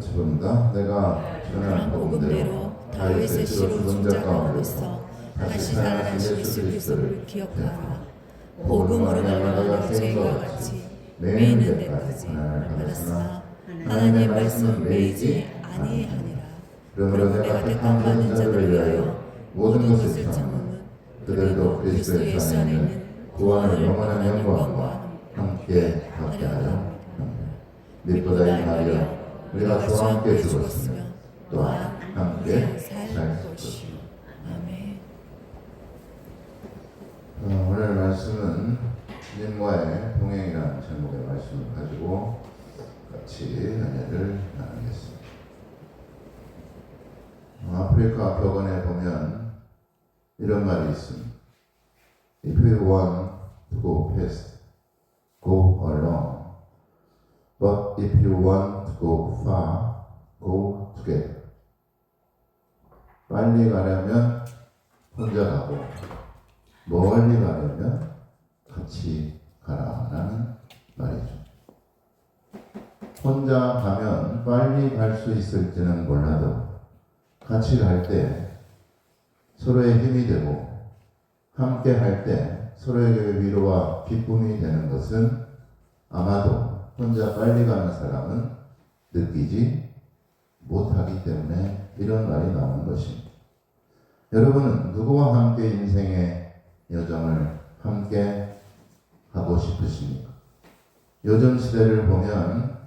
같이 봅니다. 내가 전한 복음대로 다윗의 씨로 죽은 자 가운데서 다시 살아나신 예수 그리스도를 기억하라. 복음으로 말미암아 죄인과 같이 매이는 데까지 하나님을 받았으나 하나님의 말씀은 매이지 아니하니라. 그러므로 내가 택함 받은 자들을 위하여 모든 것을 참음은 그들도 그리스도 예수 안에 있는 구원을 영원한 영광과 함께 받게 하려 믿보다 이 말이여 우리가 주와 함께 죽었으며 또한 함께 살 것이요. 아멘. 오늘 말씀은 주님과의 동행이라는 제목의 말씀을 가지고 같이 은혜를 나누겠습니다. 아프리카 벽원에 보면 이런 말이 있습니다. If you want to go fast, go alone. But if you want to go far, go together. 빨리 가려면 혼자 가고 멀리 가려면 같이 가라라는 말이죠. 혼자 가면 빨리 갈 수 있을지는 몰라도 같이 갈 때 서로의 힘이 되고 함께 할 때 서로에게 위로와 기쁨이 되는 것은 아마도 혼자 빨리 가는 사람은 느끼지 못하기 때문에 이런 말이 나오는 것입니다. 여러분은 누구와 함께 인생의 여정을 함께 하고 싶으십니까? 요즘 시대를 보면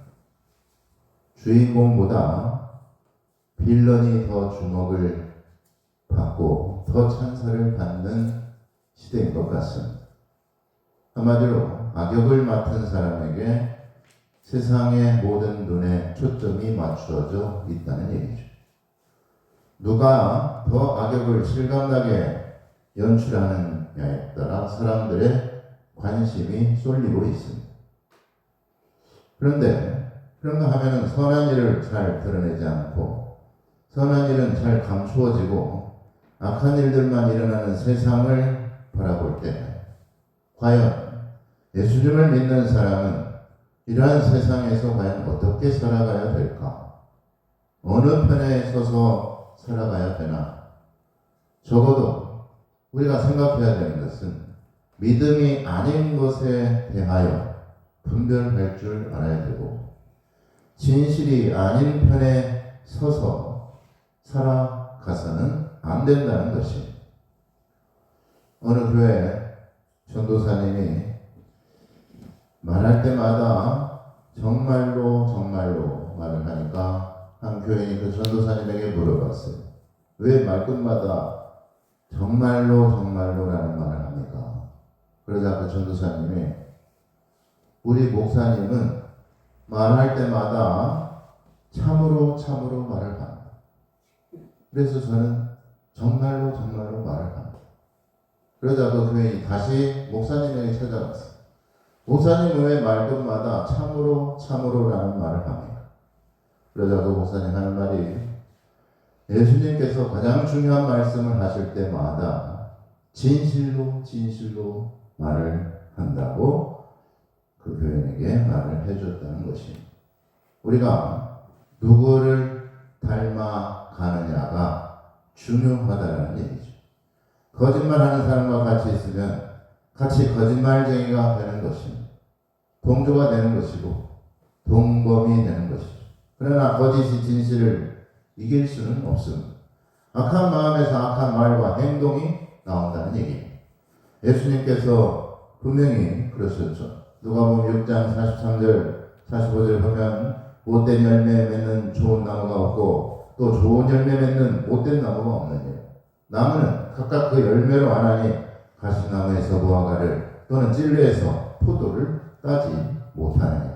주인공보다 빌런이 더 주목을 받고 더 찬사를 받는 시대인 것 같습니다. 한마디로 악역을 맡은 사람에게 세상의 모든 눈에 초점이 맞추어져 있다는 얘기죠. 누가 더 악역을 실감나게 연출하느냐에 따라 사람들의 관심이 쏠리고 있습니다. 그런데 그런가 하면 선한 일을 잘 드러내지 않고 선한 일은 잘 감추어지고 악한 일들만 일어나는 세상을 바라볼 때 과연 예수님을 믿는 사람은 이러한 세상에서 과연 어떻게 살아가야 될까? 어느 편에 서서 살아가야 되나? 적어도 우리가 생각해야 되는 것은 믿음이 아닌 것에 대하여 분별할 줄 알아야 되고 진실이 아닌 편에 서서 살아가서는 안 된다는 것입니다. 어느 교회 전도사님이 말할 때마다 정말로 말을 하니까 한 교인이 그 전도사님에게 물어봤어요. 왜 말끝마다 정말로라는 말을 합니까? 그러자 그 전도사님이 우리 목사님은 말할 때마다 참으로 말을 합니다. 그래서 저는 정말로 말을 합니다. 그러자 그 교인이 다시 목사님에게 찾아갔어요. 목사님 왜 말끝마다 참으로라는 말을 합니까? 그러자 그 목사님 하는 말이 예수님께서 가장 중요한 말씀을 하실 때마다 진실로 말을 한다고 그 교인에게 말을 해줬다는 것입니다. 우리가 누구를 닮아가느냐가 중요하다는 얘기죠. 거짓말하는 사람과 같이 있으면 같이 거짓말쟁이가 되는 것입니다. 동조가 되는 것이고 동범이 되는 것이죠. 그러나 거짓이 진실을 이길 수는 없습니다. 악한 마음에서 악한 말과 행동이 나온다는 얘기입니다. 예수님께서 분명히 그러셨죠. 누가복음 6장 43절 45절 보면 못된 열매 맺는 좋은 나무가 없고 또 좋은 열매 맺는 못된 나무가 없느니라. 나무는 각각 그 열매로 아나니 가시나무에서 무화과를 또는 찔레에서 포도를 따지 못하느니라.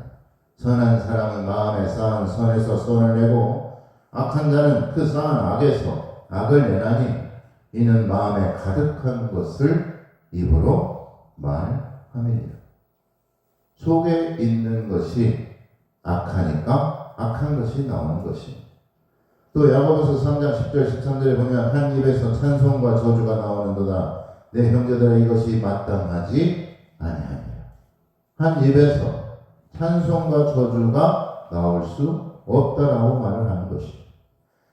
선한 사람은 마음에 쌓은 선에서 선을 내고 악한 자는 그 쌓은 악에서 악을 내나니 이는 마음에 가득한 것을 입으로 말함이니라. 속에 있는 것이 악하니까 악한 것이 나오는 것입니다. 또 야고보서 3장 10절 13절에 보면 한 입에서 찬송과 저주가 나오는도다. 내 형제들아 이것이 마땅하지 아니하니라. 한 입에서 찬송과 저주가 나올 수 없다라고 말을 하는 것이죠.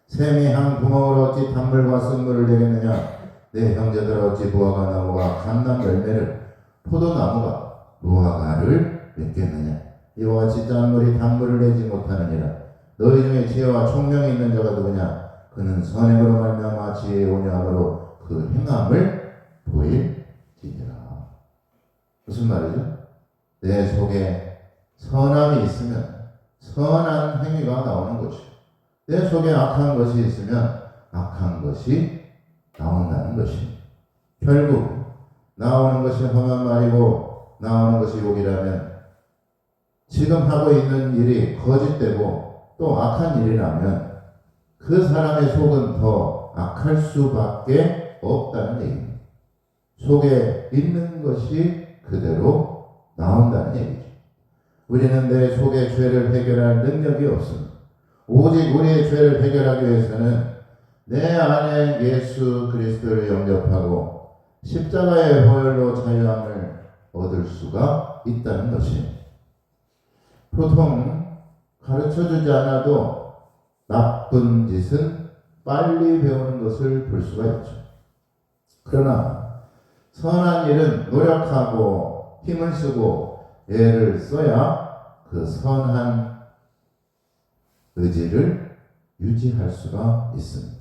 샘이 한 구멍으로 어찌 단물과 쓴물을 내겠느냐? 내 형제들 어찌 무화과 나무가 감람 열매를 포도나무가 무화과를 맺겠느냐? 이와 같이 짠물이 단물을 내지 못하느니라. 너희 중에 지혜와 총명이 있는 자가 누구냐? 그는 선행으로 말미암아 지혜에 오냐함으로 그 행함을 보일지니라. 무슨 말이죠? 내 속에 선함이 있으면 선한 행위가 나오는 것이고, 내 속에 악한 것이 있으면 악한 것이 나온다는 것입니다. 결국 나오는 것이 험한 말이고 나오는 것이 욕이라면, 지금 하고 있는 일이 거짓되고 또 악한 일이라면 그 사람의 속은 더 악할 수밖에 없다는 얘기입니다. 속에 있는 것이 그대로 나온다는 얘기죠. 우리는 내 속의 죄를 해결할 능력이 없습니다. 오직 우리의 죄를 해결하기 위해서는 내 안에 예수 그리스도를 영접하고 십자가의 보혈로 자유함을 얻을 수가 있다는 것입니다. 보통 가르쳐주지 않아도 나쁜 짓은 빨리 배우는 것을 볼 수가 있죠. 그러나 선한 일은 노력하고 힘을 쓰고 애를 써야 그 선한 의지를 유지할 수가 있습니다.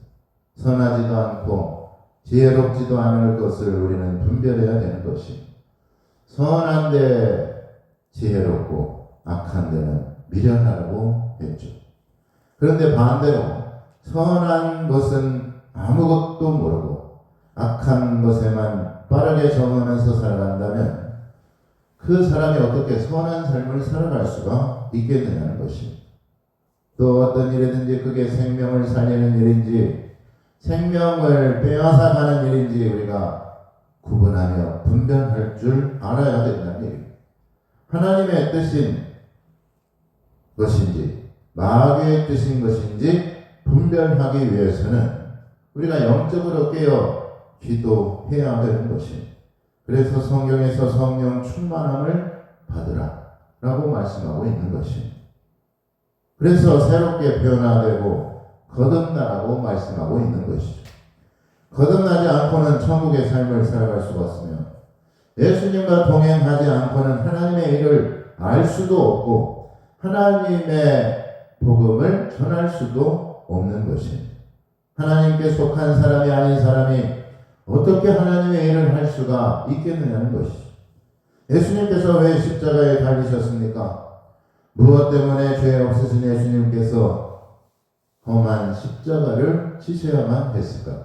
선하지도 않고 지혜롭지도 않을 것을 우리는 분별해야 되는 것입니다. 선한데 지혜롭고 악한 데는 미련하라고 했죠. 그런데 반대로 선한 것은 아무것도 모르고 악한 것에만 빠르게 적응하면서 살아간다면 그 사람이 어떻게 선한 삶을 살아갈 수가 있겠느냐는 것입니다. 또 어떤 일이든지 그게 생명을 살리는 일인지 생명을 빼앗아가는 일인지 우리가 구분하며 분별할 줄 알아야 된다는 얘기입니다. 하나님의 뜻인 것인지 마귀의 뜻인 것인지 분별하기 위해서는 우리가 영적으로 깨어 기도해야 되는 것입니다. 그래서 성경에서 성령 충만함을 받으라 라고 말씀하고 있는 것입니다. 그래서 새롭게 변화되고 거듭나라고 말씀하고 있는 것이죠. 거듭나지 않고는 천국의 삶을 살아갈 수가 없으며 예수님과 동행하지 않고는 하나님의 일을 알 수도 없고 하나님의 복음을 전할 수도 없는 것입니다. 하나님께 속한 사람이 아닌 사람이 어떻게 하나님의 일을 할 수가 있겠느냐는 것이죠. 예수님께서 왜 십자가에 달리셨습니까? 무엇 때문에 죄 없으신 예수님께서 험한 십자가를 지셔야만 했을까?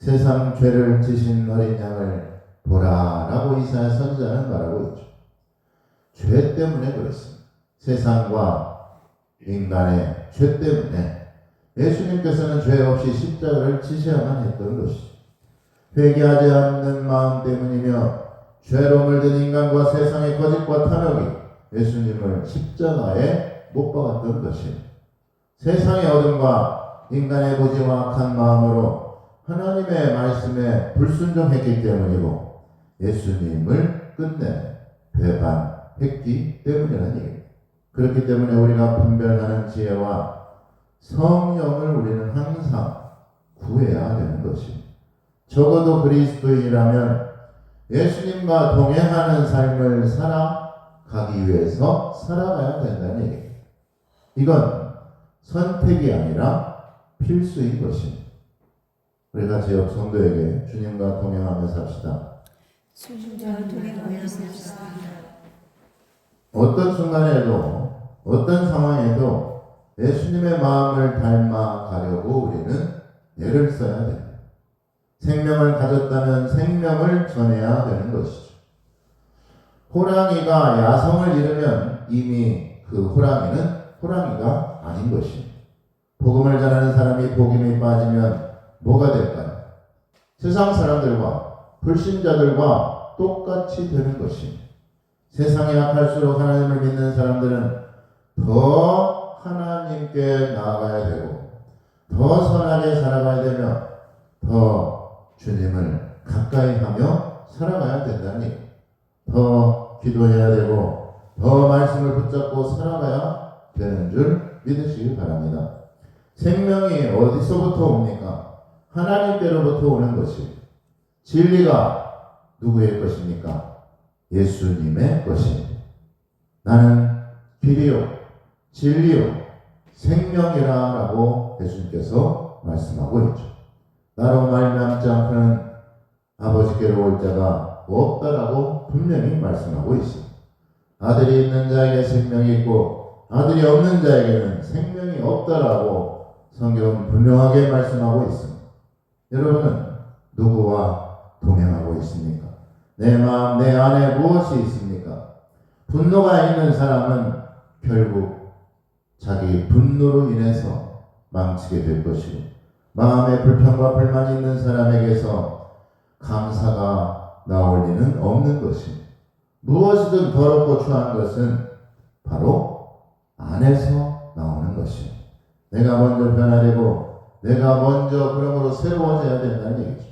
세상 죄를 지신 어린 양을 보라라고 이사야 선지자는 말하고 있죠. 죄 때문에 그렇습니다. 세상과 인간의 죄 때문에 예수님께서는 죄 없이 십자가를 지셔야만 했던 것이죠. 회개하지 않는 마음 때문이며 죄로 물든 인간과 세상의 거짓과 탐욕이 예수님을 십자가에 못 박았던 것입니다. 세상의 어둠과 인간의 고지와 악한 마음으로 하나님의 말씀에 불순종했기 때문이고 예수님을 끝내 배반했기 때문이라는 얘기입니다. 그렇기 때문에 우리가 분별하는 지혜와 성령을 우리는 항상 구해야 되는 것입니다. 적어도 그리스도인이라면 예수님과 동행하는 삶을 살아가기 위해서 살아가야 된다는 얘기입니다. 이건 선택이 아니라 필수인 것입니다. 우리가 지역 성도에게 주님과 동행하며 삽시다. 주님과 동행하며 삽시다. 어떤 순간에도 어떤 상황에도 예수님의 마음을 닮아가려고 우리는 애를 써야 됩니다. 생명을 가졌다면 생명을 전해야 되는 것이죠. 호랑이가 야성을 잃으면 이미 그 호랑이는 호랑이가 아닌 것입니다. 복음을 전하는 사람이 복음에 빠지면 뭐가 될까요? 세상 사람들과 불신자들과 똑같이 되는 것입니다. 세상에 악할수록 하나님을 믿는 사람들은 더 하나님께 나아가야 되고 더 선하게 살아가야 되며 더 주님을 가까이 하며 살아가야 된다니 더 기도해야 되고 더 말씀을 붙잡고 살아가야 되는 줄 믿으시기 바랍니다. 생명이 어디서부터 옵니까? 하나님께로부터 오는 것이. 진리가 누구의 것입니까? 예수님의 것입니다. 나는 길이요 진리요 생명이라라고 예수님께서 말씀하고 있죠. 나로 말미암지 않고는 아버지께로 올 자가 없다라고 분명히 말씀하고 있습니다. 아들이 있는 자에게 생명이 있고 아들이 없는 자에게는 생명이 없다라고 성경은 분명하게 말씀하고 있습니다. 여러분은 누구와 동행하고 있습니까? 내 마음, 내 안에 무엇이 있습니까? 분노가 있는 사람은 결국 자기 분노로 인해서 망치게 될 것이고, 마음에 불평과 불만이 있는 사람에게서 감사가 나올 리는 없는 것입니다. 무엇이든 더럽고 추한 것은 바로 안에서 나오는 것입니다. 내가 먼저 변화되고 내가 먼저 그러므로 새로워져야 된다는 얘기죠.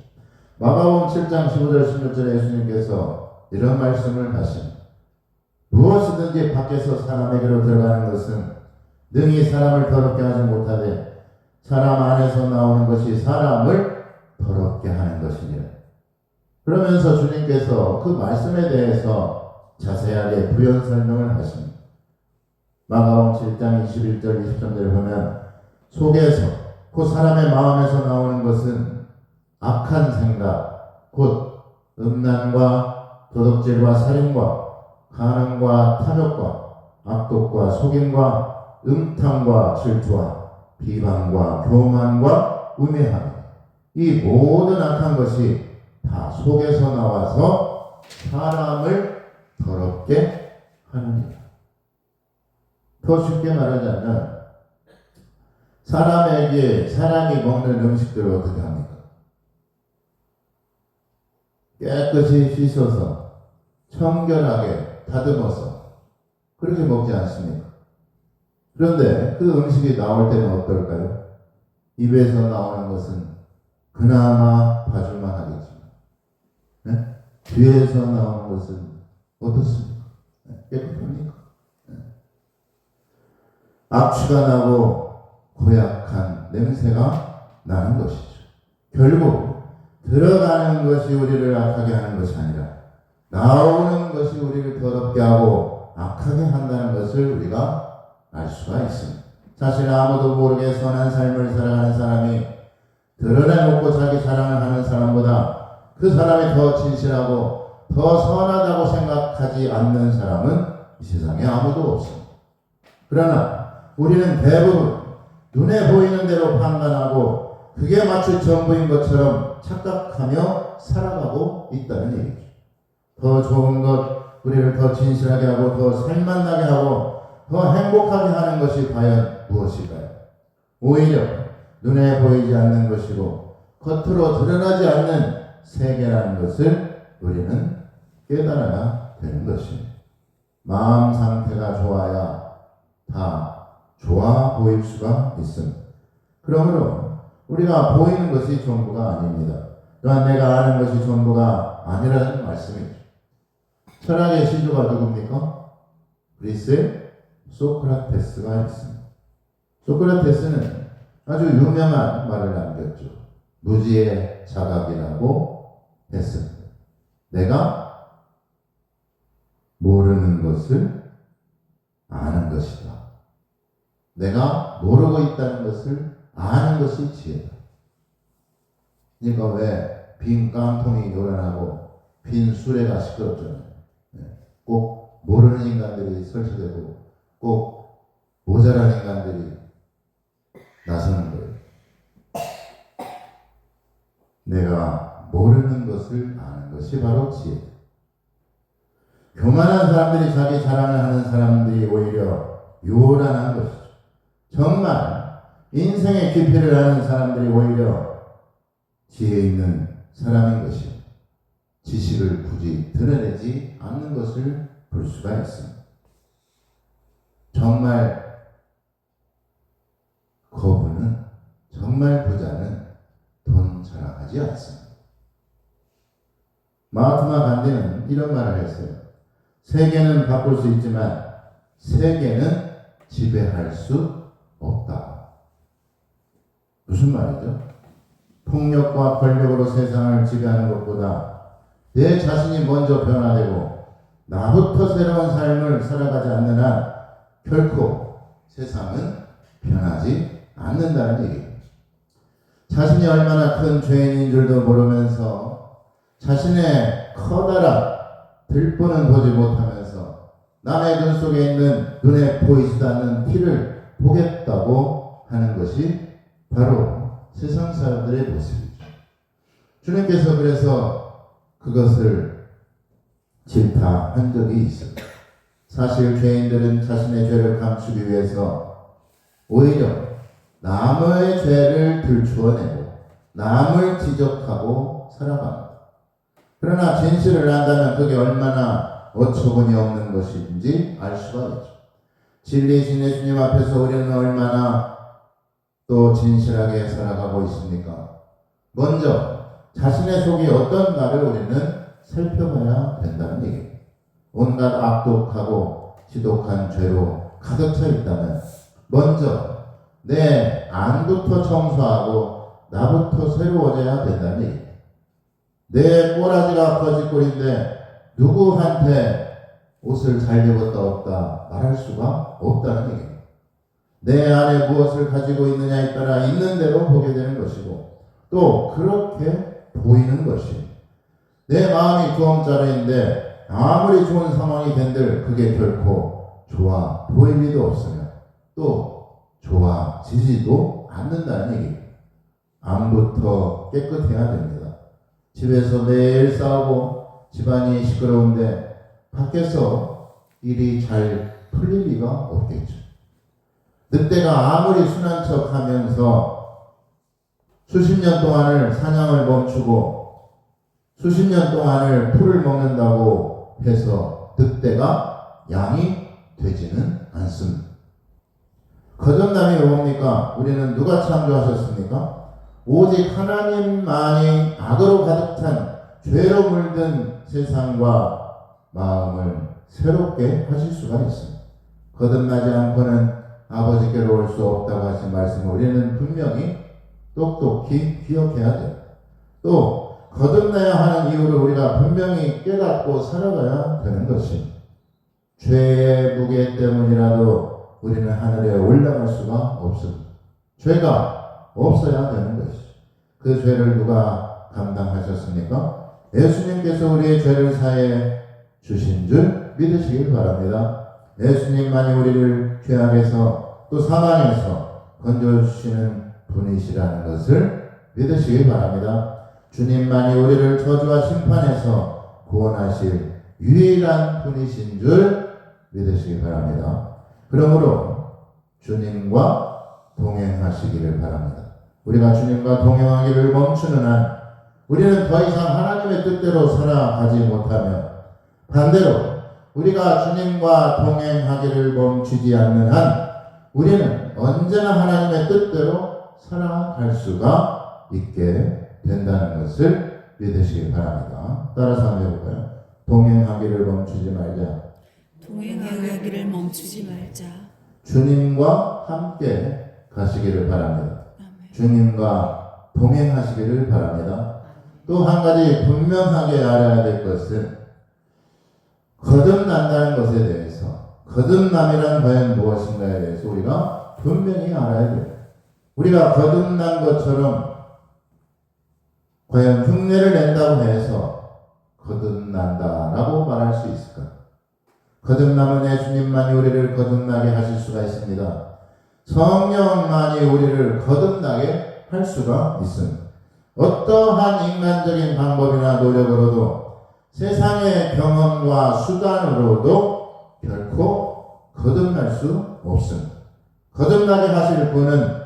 마가복음 7장 15절 16절에 예수님께서 이런 말씀을 하십니다. 무엇이든지 밖에서 사람에게로 들어가는 것은 능히 사람을 더럽게 하지 못하되 사람 안에서 나오는 것이 사람을 더럽게 하는 것이니라. 그러면서 주님께서 그 말씀에 대해서 자세하게 부연 설명을 하십니다. 마가복음 7장 21절 23절에 보면 속에서 그 사람의 마음에서 나오는 것은 악한 생각 곧 음란과 도둑질과 살인과 간음과 탐욕과 악독과 속임과 음탕과 질투와 비방과 교만과 우매함 이 모든 악한 것이 다 속에서 나와서 사람을 더럽게 하느니라. 더 쉽게 말하자면 사람에게 사람이 먹는 음식들을 어떻게 합니까? 깨끗이 씻어서 청결하게 다듬어서 그렇게 먹지 않습니까? 그런데 그 음식이 나올 때는 어떨까요? 입에서 나오는 것은 그나마 봐줄만 하겠지만 네? 뒤에서 나오는 것은 어떻습니까? 깨끗합니까? 네. 악취가 나고 고약한 냄새가 나는 것이죠. 결국 들어가는 것이 우리를 악하게 하는 것이 아니라 나오는 것이 우리를 더럽게 하고 악하게 한다는 것을 우리가 알 수가 있습니다. 사실 아무도 모르게 선한 삶을 살아가는 사람이 드러내놓고 자기 자랑을 하는 사람보다 그 사람이 더 진실하고 더 선하다고 생각하지 않는 사람은 이 세상에 아무도 없습니다. 그러나 우리는 대부분 눈에 보이는 대로 판단하고 그게 마치 전부인 것처럼 착각하며 살아가고 있다는 얘기죠. 더 좋은 것, 우리를 더 진실하게 하고 더 살만나게 하고 더 행복하게 하는 것이 과연 무엇일까요? 오히려 눈에 보이지 않는 것이고 겉으로 드러나지 않는 세계라는 것을 우리는 깨달아야 되는 것입니다. 마음 상태가 좋아야 다 좋아 보일 수가 있습니다. 그러므로 우리가 보이는 것이 전부가 아닙니다. 또한 내가 아는 것이 전부가 아니라는 말씀이죠. 철학의 시조가 누굽니까? 그리스의 소크라테스가 있습니다. 소크라테스는 아주 유명한 말을 남겼죠. 무지의 자각이라고 했습니다. 내가 모르는 것을 아는 것이다. 내가 모르고 있다는 것을 아는 것이 지혜다. 그러니까 왜 빈 깡통이 요란하고 빈 수레가 시끄럽잖아요. 꼭 모르는 인간들이 설치되고 꼭 모자란 인간들이 나서는 거예요. 내가 모르는 것을 아는 것이 바로 지혜다. 교만한 사람들이 자기 자랑을 하는 사람들이 오히려 요란한 것이죠. 정말 인생의 깊이를 아는 사람들이 오히려 지혜 있는 사람인 것이요. 지식을 굳이 드러내지 않는 것을 볼 수가 있습니다. 정말 거부는, 정말 부자는 돈 자랑하지 않습니다. 마하트마 간디는 이런 말을 했어요. 세계는 바꿀 수 있지만 세계는 지배할 수 없다. 무슨 말이죠? 폭력과 권력으로 세상을 지배하는 것보다 내 자신이 먼저 변화되고 나부터 새로운 삶을 살아가지 않는 한 결코 세상은 변하지 않는다는 얘기입니다. 자신이 얼마나 큰 죄인인 줄도 모르면서 자신의 커다란 들보는 보지 못하면서 남의 눈 속에 있는 눈에 보이지도 않는 티를 보겠다고 하는 것이 바로 세상 사람들의 모습이죠. 주님께서 그래서 그것을 질타한 적이 있습니다. 사실 죄인들은 자신의 죄를 감추기 위해서 오히려 남의 죄를 들추어내고 남을 지적하고 살아갑니다. 그러나 진실을 안다면 그게 얼마나 어처구니 없는 것인지 알 수가 있죠. 진리이신 예수님 앞에서 우리는 얼마나 또 진실하게 살아가고 있습니까? 먼저 자신의 속이 어떤가를 우리는 살펴봐야 된다는 얘기입니다. 온갖 악독하고 지독한 죄로 가득 차 있다면 먼저 내 안부터 청소하고 나부터 새로워져야 된다는 얘기입니다. 내 꼬라지가 거짓골인데 누구한테 옷을 잘 입었다 없다 말할 수가 없다는 얘기입니다. 내 안에 무엇을 가지고 있느냐에 따라 있는 대로 보게 되는 것이고 또 그렇게 보이는 것이 내 마음이 두엄자리인데 아무리 좋은 상황이 된들 그게 결코 좋아 보일 리도 없으며 또 좋아지지도 않는다는 얘기입니다. 안부터 깨끗해야 됩니다. 집에서 매일 싸우고 집안이 시끄러운데 밖에서 일이 잘 풀릴 리가 없겠죠. 늑대가 아무리 순한 척 하면서 수십 년 동안을 사냥을 멈추고 수십 년 동안을 풀을 먹는다고 해서 늑대가 양이 되지는 않습니다. 거듭남이 뭡니까? 우리는 누가 창조하셨습니까? 오직 하나님만이 악으로 가득 찬 죄로 물든 세상과 마음을 새롭게 하실 수가 있습니다. 거듭나지 않고는 아버지께로 올 수 없다고 하신 말씀을 우리는 분명히 똑똑히 기억해야 됩니다. 또 거듭나야 하는 이유를 우리가 분명히 깨닫고 살아가야 되는 것입니다. 죄의 무게 때문이라도 우리는 하늘에 올라갈 수가 없습니다. 죄가 없어야 되는 것이죠. 그 죄를 누가 감당하셨습니까? 예수님께서 우리의 죄를 사해 주신 줄 믿으시길 바랍니다. 예수님만이 우리를 죄악에서 또 사망에서 건져주시는 분이시라는 것을 믿으시길 바랍니다. 주님만이 우리를 저주와 심판에서 구원하실 유일한 분이신 줄 믿으시기 바랍니다. 그러므로 주님과 동행하시기를 바랍니다. 우리가 주님과 동행하기를 멈추는 한 우리는 더 이상 하나님의 뜻대로 살아가지 못하며 반대로 우리가 주님과 동행하기를 멈추지 않는 한 우리는 언제나 하나님의 뜻대로 살아갈 수가 있게 된다는 것을 믿으시기 바랍니다. 따라서 한번 해볼까요? 동행하기를 멈추지 말자. 동행하기를 멈추지 말자. 주님과 함께 가시기를 바랍니다. 주님과 동행하시기를 바랍니다. 또 한 가지 분명하게 알아야 될 것은 거듭난다는 것에 대해서 거듭남이란 과연 무엇인가에 대해서 우리가 분명히 알아야 돼요. 우리가 거듭난 것처럼 과연 흉내를 낸다고 해서 거듭난다라고 말할 수 있을까? 거듭남은 예수님만이 우리를 거듭나게 하실 수가 있습니다. 성령만이 우리를 거듭나게 할 수가 있습니다. 어떠한 인간적인 방법이나 노력으로도 세상의 경험과 수단으로도 결코 거듭날 수 없습니다. 거듭나게 하실 분은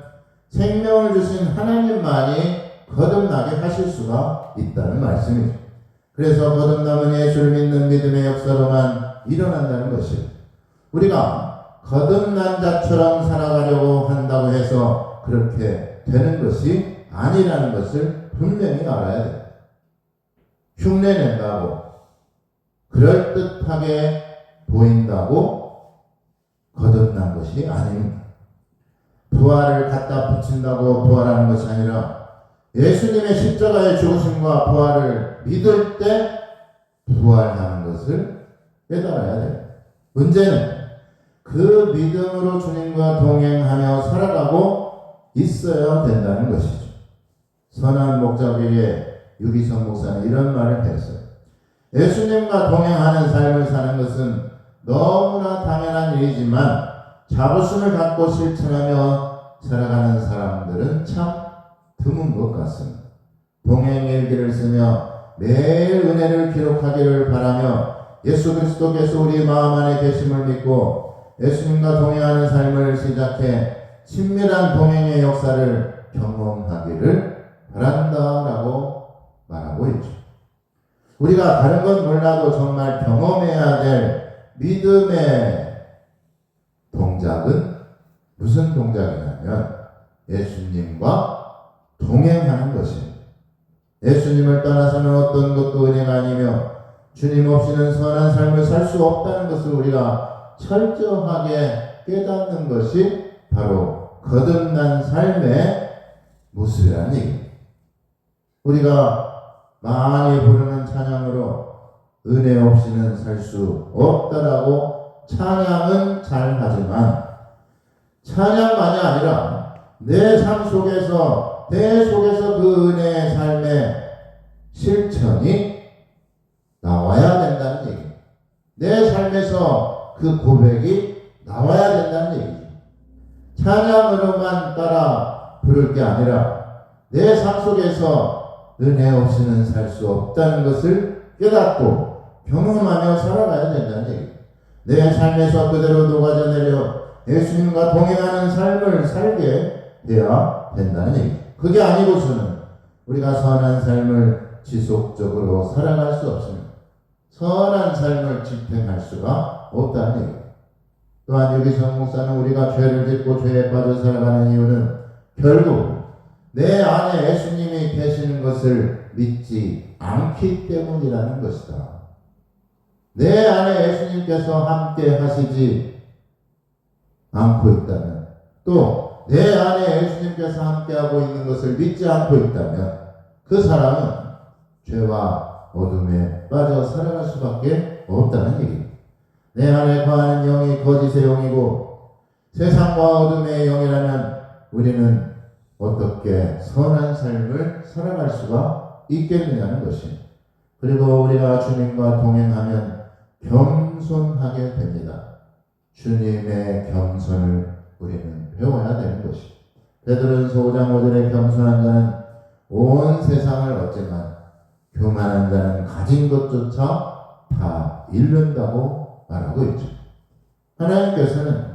생명을 주신 하나님만이 거듭나게 하실 수가 있다는 말씀이죠. 그래서 거듭남은 예수를 믿는 믿음의 역사로만 일어난다는 것입니다. 우리가 거듭난 자처럼 살아가려고 한다고 해서 그렇게 되는 것이 아니라는 것을 분명히 알아야 됩니다. 흉내낸다고 그럴듯하게 보인다고 거듭난 것이 것이 아닙니다. 부활을 갖다 붙인다고 부활하는 것이 아니라 예수님의 십자가의 죽으심과 부활을 믿을 때 부활하는 것을 깨달아야 돼요. 문제는 그 믿음으로 주님과 동행하며 살아가고 있어야 된다는 것이죠. 선한 목자에게 유기성 목사는 이런 말을 했어요. 예수님과 동행하는 삶을 사는 것은 너무나 당연한 일이지만 자부심을 갖고 실천하며 살아가는 사람들은 참 드문 것 같습니다. 동행일기를 쓰며 매일 은혜를 기록하기를 바라며 예수 그리스도께서 우리 마음 안에 계심을 믿고 예수님과 동행하는 삶을 시작해 친밀한 동행의 역사를 경험하기를 바란다라고 말하고 있죠. 우리가 다른 건 몰라도 정말 경험해야 될 믿음의 동작은 무슨 동작이냐면 예수님과 동행하는 것입니다. 예수님을 떠나서는 어떤 것도 은혜가 아니며 주님 없이는 선한 삶을 살 수 없다는 것을 우리가 철저하게 깨닫는 것이 바로 거듭난 삶의 모습이라는 얘기입니다. 우리가 많이 부르는 찬양으로 은혜 없이는 살 수 없다라고 찬양은 잘 하지만 찬양만이 아니라 내 삶 속에서 그 은혜의 삶의 실천이 나와야 된다는 얘기입니다. 내 삶에서 그 고백이 나와야 된다는 얘기죠. 찬양으로만 따라 부를 게 아니라 내 삶 속에서 은혜 없이는 살 수 없다는 것을 깨닫고 경험하며 살아가야 된다는 얘기입니다. 내 삶에서 그대로 녹아져 내려 예수님과 동행하는 삶을 살게 되어야 된다는 얘기입니다. 그게 아니고서는 우리가 선한 삶을 지속적으로 살아갈 수 없습니다. 선한 삶을 집행할 수가 없다는 얘기입니다. 또한 유기성 목사는 우리가 죄를 짓고 죄에 빠져 살아가는 이유는 결국 내 안에 예수님이 계시는 것을 믿지 않기 때문이라는 것이다. 내 안에 예수님께서 함께 하시지 않고 있다면, 또 내 안에 예수님께서 함께하고 있는 것을 믿지 않고 있다면 그 사람은 죄와 어둠에 빠져 살아갈 수밖에 없다는 얘기입니다. 내 안에 거하는 영이 거짓의 영이고 세상과 어둠의 영이라면 우리는 어떻게 선한 삶을 살아갈 수가 있겠느냐는 것입니다. 그리고 우리가 주님과 동행하면 겸손하게 됩니다. 주님의 겸손을 우리는 배워야 되는 것입니다. 베드로전서 5장 5절에 겸손한 자는 온 세상을 얻지만 교만한 자는 가진 것조차 다 잃는다고 말하고 있죠. 하나님께서는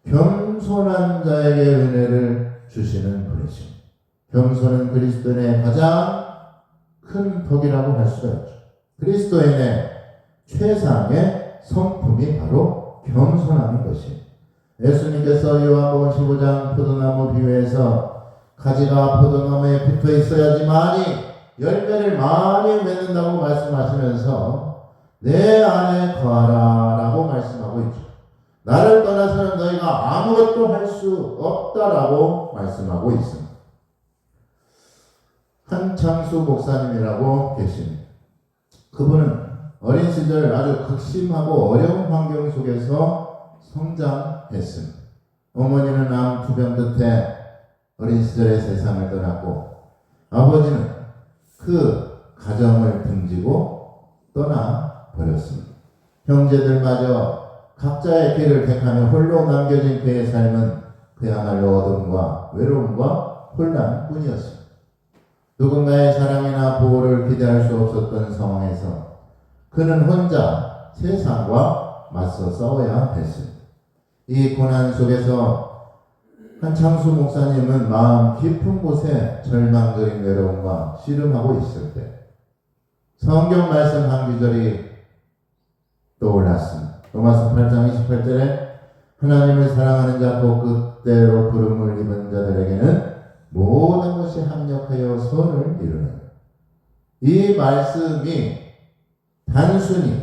겸손한 자에게 은혜를 주시는 분이십니다. 겸손은 그리스도인의 가장 큰 덕이라고 할 수가 있죠. 그리스도인의 최상의 성품이 바로 겸손함인 것입니다. 예수님께서 요한복음 15장 포도나무 비유에서 가지가 포도나무에 붙어 있어야지만이 열매를 많이 맺는다고 말씀하시면서 내 안에 거하라 라고 말씀하고 있죠. 나를 떠나서는 너희가 아무것도 할 수 없다라고 말씀하고 있습니다. 한창수 목사님이라고 계십니다. 그분은 어린 시절 아주 극심하고 어려운 환경 속에서 성장했습니다. 어머니는 암 투병 끝에 어린 시절에 세상을 떠났고 아버지는 그 가정을 등지고 떠나버렸습니다. 형제들마저 각자의 길을 택하며 홀로 남겨진 그의 삶은 그야말로 어둠과 외로움과 혼란뿐이었습니다. 누군가의 사랑이나 보호를 기대할 수 없었던 상황에서 그는 혼자 세상과 맞서 싸워야 했습니다. 이 고난 속에서 한창수 목사님은 마음 깊은 곳에 절망적인 외로움과 씨름하고 있을 때 성경 말씀 한 구절이 떠올랐습니다. 로마서 8장 28절에 하나님을 사랑하는 자 곧 그때로 부름을 입은 자들에게는 모든 것이 합력하여 선을 이루는, 이 말씀이 단순히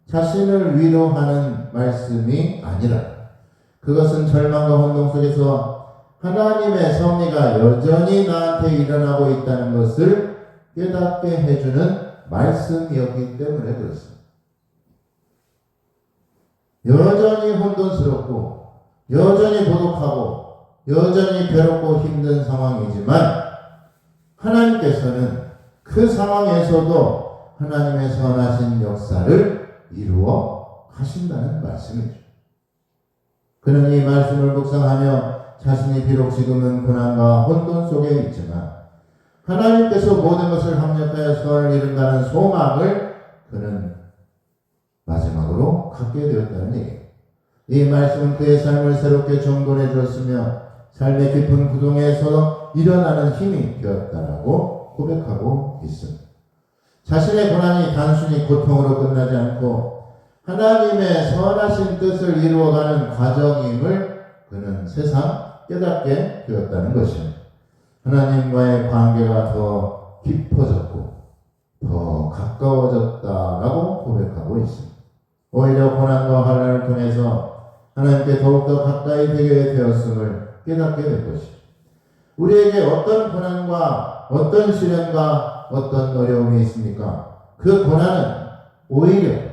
자신을 위로하는 말씀이 아니라 그것은 절망과 혼동 속에서 하나님의 섭리가 여전히 나한테 일어나고 있다는 것을 깨닫게 해주는 말씀이었기 때문에 그렇습니다. 여전히 혼돈스럽고 여전히 고독하고 여전히 괴롭고 힘든 상황이지만 하나님께서는 그 상황에서도 하나님의 선하신 역사를 이루어 가신다는 말씀이죠. 그는 이 말씀을 묵상하며 자신이 비록 지금은 고난과 혼돈 속에 있지만 하나님께서 모든 것을 합력하여 선을 이룬다는 소망을 그는 마지막으로 갖게 되었다는 얘기예요. 이 말씀은 그의 삶을 새롭게 정돈해 주었으며 삶의 깊은 구동에서 일어나는 힘이 되었다라고 고백하고 있습니다. 자신의 고난이 단순히 고통으로 끝나지 않고 하나님의 선하신 뜻을 이루어가는 과정임을 그는 새삼 깨닫게 되었다는 것입니다. 하나님과의 관계가 더 깊어졌고 더 가까워졌다라고 고백하고 있습니다. 오히려 고난과 환난을 통해서 하나님께 더욱더 가까이 되게 되었음을 깨닫게 될 것입니다. 우리에게 어떤 고난과 어떤 시련과 어떤 어려움이 있습니까? 그 고난은 오히려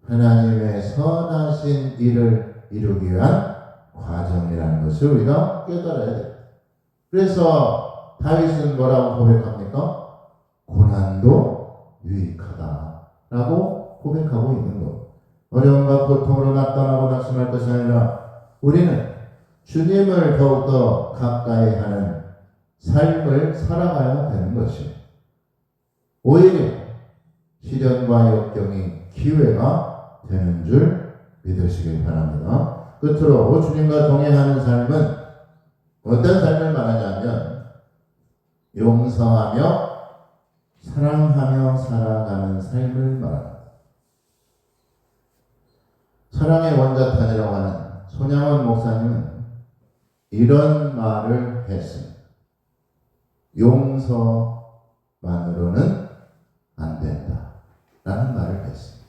하나님의 선하신 일을 이루기 위한 과정이라는 것을 우리가 깨달아야 됩니다. 그래서 다윗은 뭐라고 고백합니까? 고난도 유익하다라고 고백하고 있는 것. 어려움과 고통으로 낙담하고 낙심할 것이 아니라 우리는 주님을 더욱더 가까이 하는 삶을 살아가야 되는 것입니다. 오히려 시련과 역경이 기회가 되는 줄 믿으시길 바랍니다. 끝으로 주님과 동행하는 삶은 어떤 삶을 말하냐면 용서하며 사랑하며 살아가는 삶을 말합니다. 사랑의 원자탄이라고 하는 손양원 목사님은 이런 말을 했습니다. 용서만으로는 안 된다 라는 말을 했습니다.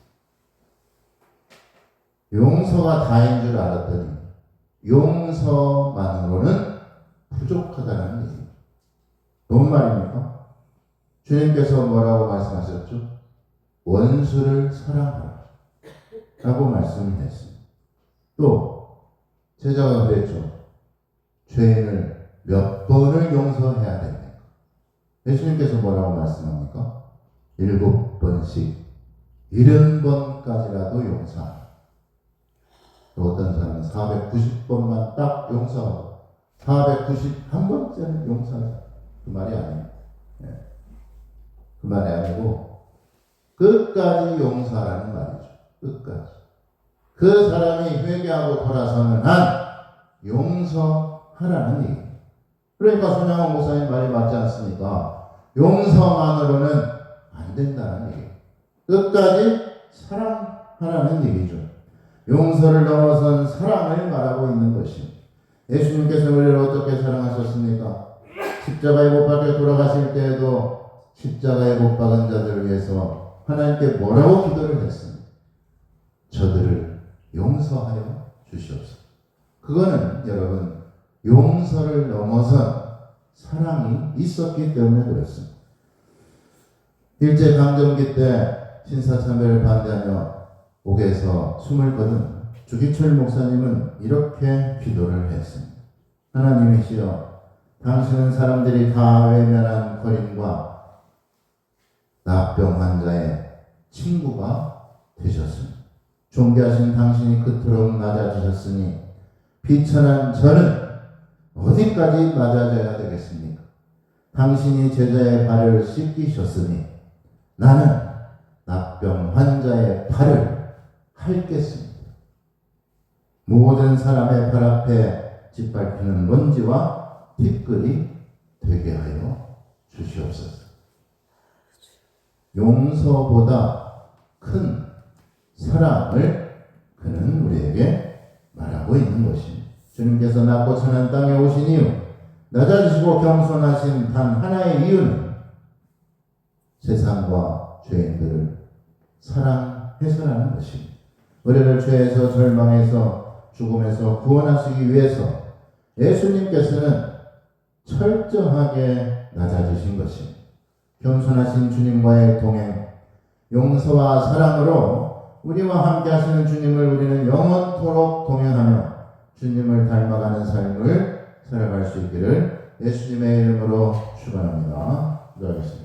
용서가 다인 줄 알았더니 용서만으로는 부족하다는 얘기입니다. 뭔 말입니까? 주님께서 뭐라고 말씀하셨죠? 원수를 사랑하라 라고 말씀을 했습니다. 또 제자가 그랬죠. 죄인을 몇 번을 용서해야 됩니까? 예수님께서 뭐라고 말씀합니까? 7번씩 70번까지라도 용서하라. 또 어떤 사람은 490번만 딱 용서하고 491번째는 용서하자. 그 말이 아니에요. 그 말이 아니고 끝까지 용서하라는 말이죠. 끝까지. 그 사람이 회개하고 돌아서는 한 용서하라는 얘기예요. 그러니까 손양원 목사님 말이 맞지 않습니까? 용서만으로는 안 된다는 얘기예요. 끝까지 사랑하라는 얘기죠. 용서를 넘어선 사랑을 말하고 있는 것입니다. 예수님께서 우리를 어떻게 사랑하셨습니까? 십자가에 못 박혀 돌아가실 때에도 십자가에 못 박은 자들을 위해서 하나님께 뭐라고 기도를 했습니까? 저들을 용서하여 주시옵소서. 그거는 여러분 용서를 넘어선 사랑이 있었기 때문에 그렇습니다. 일제강점기 때 신사참배를 반대하며 옥에서 숨을 거둔 주기철 목사님은 이렇게 기도를 했습니다. 하나님이시여, 당신은 사람들이 다 외면한 거린과 납병 환자의 친구가 되셨습니다. 존귀하신 당신이 그토록 낮아지셨으니 비천한 저는 어디까지 낮아져야 되겠습니까? 당신이 제자의 발을 씻기셨으니 나는 납병 환자의 발을 핥겠습니다. 모든 사람의 발 앞에 짓밟히는 먼지와 티끌이 되게 하여 주시옵소서. 용서보다 큰 사랑을 그는 우리에게 말하고 있는 것입니다. 주님께서 낮고 천한 땅에 오신 이유, 낮아지시고 겸손하신 단 하나의 이유는 세상과 죄인들을 사랑해서라는 것입니다. 우리를 죄에서 절망해서 죽음에서 구원하시기 위해서 예수님께서는 철저하게 낮아지신 것입니다. 겸손하신 주님과의 동행, 용서와 사랑으로 우리와 함께 하시는 주님을 우리는 영원토록 동행하며 주님을 닮아가는 삶을 살아갈 수 있기를 예수님의 이름으로 축원합니다. 기도하겠습니다.